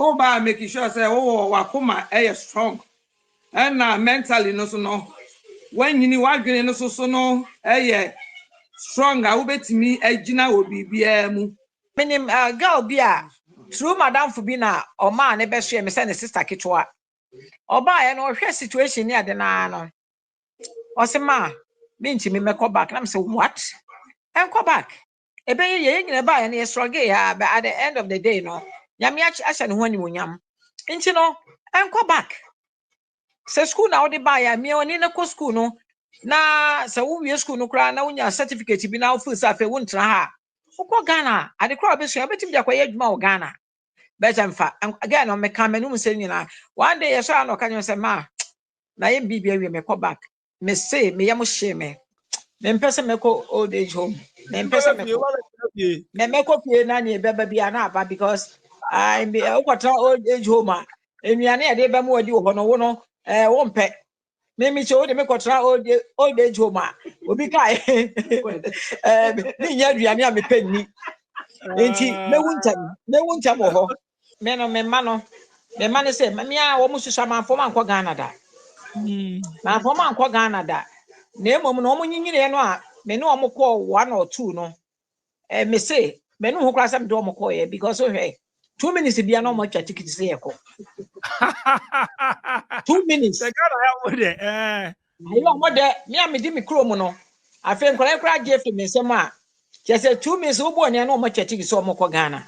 Oba making sure say wakoma strong. And mentally no so no. When you need wadwene no so no strong a wobetimi agina obibia mu. Minim girl bi a true madam fu bi na o ma ne be so me say ne sister kitwa. Oba ye no hwe situation ni ade na no. O se ma me ntimi mekọ back na me say what? Enko back. Ebe ye nyina ba ye na struggle ya but at the end of the day no. Nyame acha ne ho ani wonyam. Nti no enko back. Se school na odi ba ya me oni na ko school no na se wo wie school no kra na wonya certificate bi na wo full safe wo ntra ha. Ukọ Ghana ade kra obesu abetim dia kwaye adwuma wo Ghana. Betamfa again no me kan menum se nyina. One day yeso ano kan say ma na ye bibia wie me ko back. Me say me yam hye me. Me mpese me ko old age home. Me mpese me ko. Me meko pie na ne beba bia na aba because I be ukwatra old age home. Enuane ade be mo adi wo no wo no wo mpe. Me che wo de me kwatra old age home. Obi kai me nya aduane a me penni. Enti me wuncha mo ho. Me no me ma no. Me ma ne say me a wo mususu amanfo man ko Ghana da. Na afo man ko Ghana da. Na emom no mo nyinyire no a me no mo ko 1 or 2 no. Me say me no ho kra sam do mo ko ye because so hey 2 minutes bia no mo twa ticket say ye ko. 2 minutes. The God I have with it. Ayo mo de me a me di me kro mu no. Afen kra gift me say ma. Che say 2 minutes wo bo ne no mo twa ticket so mo ko Ghana.